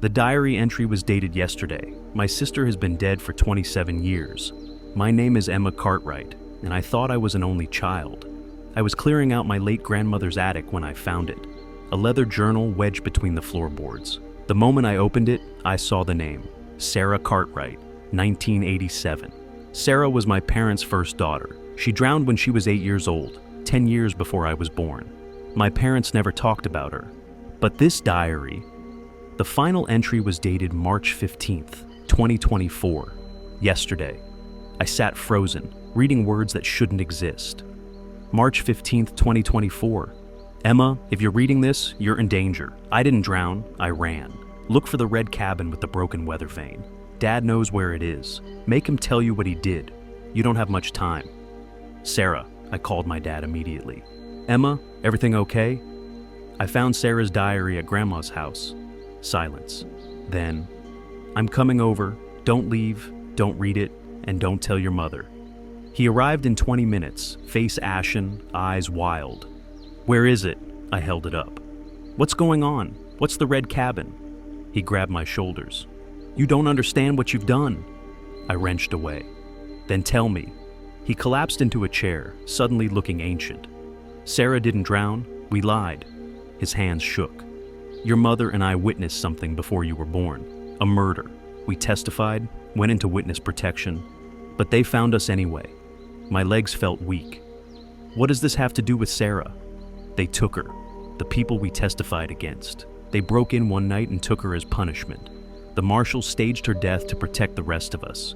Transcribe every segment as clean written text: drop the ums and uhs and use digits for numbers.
The diary entry was dated yesterday. My sister has been dead for 27 years. My name is Emma Cartwright, and I thought I was an only child. I was clearing out my late grandmother's attic when I found it. A leather journal wedged between the floorboards. The moment I opened it, I saw the name, Sarah Cartwright, 1987. Sarah was my parents' first daughter. She drowned when she was 8 years old, 10 years before I was born. My parents never talked about her. But this diary, the final entry was dated March 15th, 2024, yesterday. I sat frozen, reading words that shouldn't exist. March 15th, 2024. Emma, if you're reading this, you're in danger. I didn't drown, I ran. Look for the red cabin with the broken weather vane. Dad knows where it is. Make him tell you what he did. You don't have much time. Sarah, I called my dad immediately. Emma, everything okay? I found Sarah's diary at Grandma's house. Silence. Then, I'm coming over. Don't leave, don't read it, and don't tell your mother. He arrived in 20 minutes, face ashen, eyes wild. Where is it? I held it up. What's going on? What's the red cabin? He grabbed my shoulders. You don't understand what you've done. I wrenched away. Then tell me. He collapsed into a chair, suddenly looking ancient. Sarah didn't drown. We lied. His hands shook. Your mother and I witnessed something before you were born. A murder. We testified, went into witness protection, but they found us anyway. My legs felt weak. What does this have to do with Sarah? They took her. The people we testified against. They broke in one night and took her as punishment. The marshals staged her death to protect the rest of us.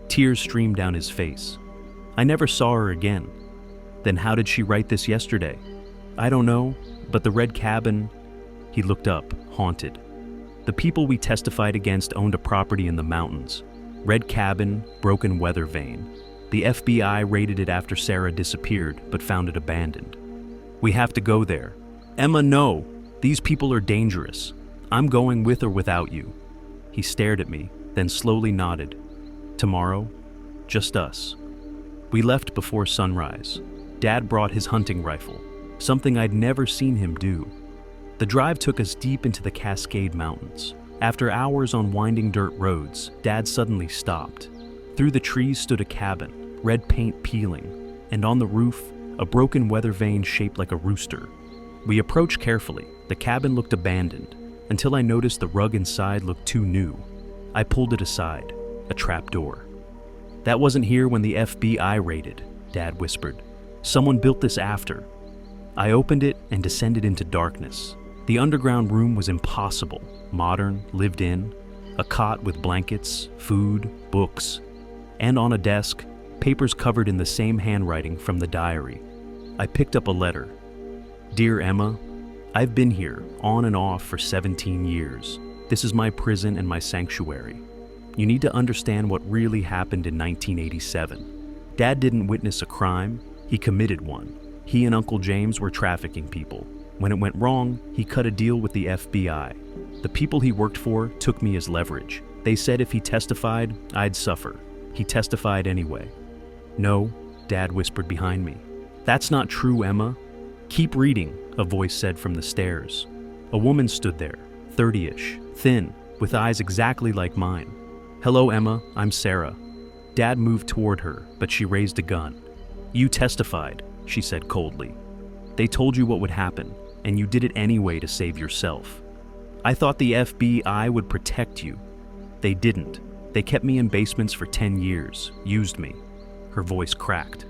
Tears streamed down his face. I never saw her again. Then how did she write this yesterday? I don't know, but the red cabin... He looked up, haunted. The people we testified against owned a property in the mountains. Red cabin, broken weather vane. The FBI raided it after Sarah disappeared, but found it abandoned. We have to go there. Emma, no! These people are dangerous. I'm going with or without you. He stared at me, then slowly nodded. Tomorrow, just us. We left before sunrise. Dad brought his hunting rifle, something I'd never seen him do. The drive took us deep into the Cascade Mountains. After hours on winding dirt roads, Dad suddenly stopped. Through the trees stood a cabin, red paint peeling, and on the roof, a broken weather vane shaped like a rooster. We approached carefully. The cabin looked abandoned, until I noticed the rug inside looked too new. I pulled it aside, a trap door. That wasn't here when the FBI raided, Dad whispered. Someone built this after. I opened it and descended into darkness. The underground room was impossible, modern, lived in, a cot with blankets, food, books, and on a desk, papers covered in the same handwriting from the diary. I picked up a letter. Dear Emma, I've been here, on and off, for 17 years. This is my prison and my sanctuary. You need to understand what really happened in 1987. Dad didn't witness a crime, he committed one. He and Uncle James were trafficking people. When it went wrong, he cut a deal with the FBI. The people he worked for took me as leverage. They said if he testified, I'd suffer. He testified anyway. No, Dad whispered behind me. That's not true, Emma. Keep reading, a voice said from the stairs. A woman stood there, 30-ish, thin, with eyes exactly like mine. Hello, Emma, I'm Sarah. Dad moved toward her, but she raised a gun. You testified, she said coldly. They told you what would happen, and you did it anyway to save yourself. I thought the FBI would protect you. They didn't. They kept me in basements for 10 years, used me. Her voice cracked.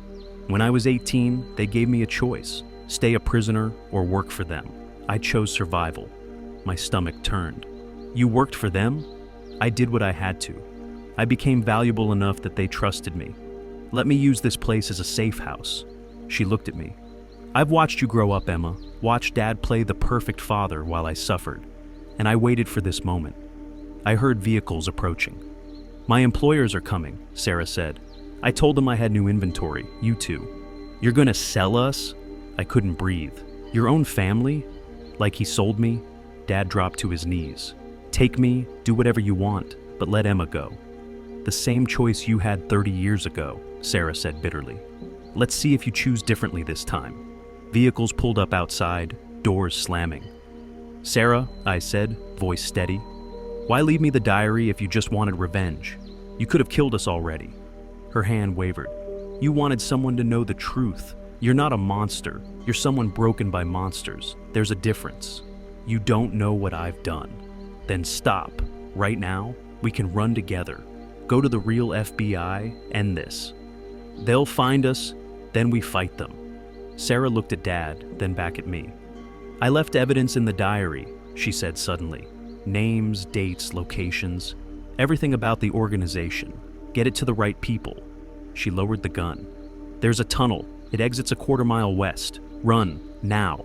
When I was 18, they gave me a choice. Stay a prisoner or work for them. I chose survival. My stomach turned. You worked for them? I did what I had to. I became valuable enough that they trusted me. Let me use this place as a safe house. She looked at me. I've watched you grow up, Emma. Watched Dad play the perfect father while I suffered. And I waited for this moment. I heard vehicles approaching. My employers are coming, Sarah said. I told them I had new inventory, you too. You're gonna sell us? I couldn't breathe. Your own family? Like he sold me? Dad dropped to his knees. Take me, do whatever you want, but let Emma go. The same choice you had 30 years ago, Sarah said bitterly. Let's see if you choose differently this time. Vehicles pulled up outside, doors slamming. Sarah, I said, voice steady, Why leave me the diary if you just wanted revenge? You could have killed us already." Her hand wavered. "You wanted someone to know the truth. You're not a monster. You're someone broken by monsters. There's a difference. You don't know what I've done. Then stop. Right now, we can run together. Go to the real FBI, end this. They'll find us, then we fight them." Sarah looked at Dad, then back at me. "I left evidence in the diary," she said suddenly. "Names, dates, locations, everything about the organization. Get it to the right people." She lowered the gun. "There's a tunnel. It exits a quarter-mile west. Run, now."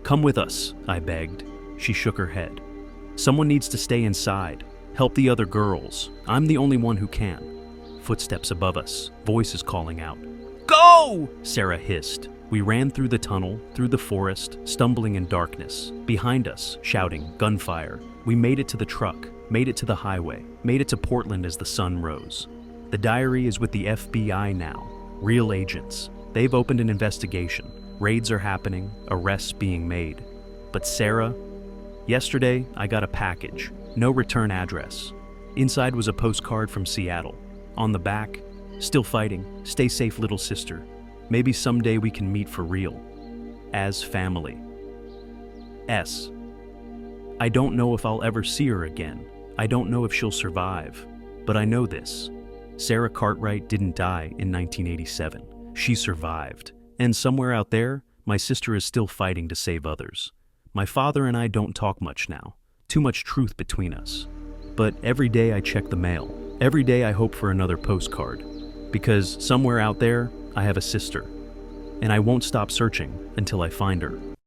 "Come with us," I begged. She shook her head. "Someone needs to stay inside. Help the other girls. I'm the only one who can." Footsteps above us, voices calling out. "Go!" Sarah hissed. We ran through the tunnel, through the forest, stumbling in darkness. Behind us, shouting, gunfire. We made it to the truck, made it to the highway, made it to Portland as the sun rose. The diary is with the FBI now. Real agents. They've opened an investigation. Raids are happening, arrests being made. But Sarah? Yesterday, I got a package. No return address. Inside was a postcard from Seattle. On the back, "Still fighting. Stay safe, little sister. Maybe someday we can meet for real. As family. S." I don't know if I'll ever see her again. I don't know if she'll survive. But I know this. Sarah Cartwright didn't die in 1987. She survived. And somewhere out there, my sister is still fighting to save others. My father and I don't talk much now. Too much truth between us. But every day I check the mail. Every day I hope for another postcard. Because somewhere out there, I have a sister. And I won't stop searching until I find her.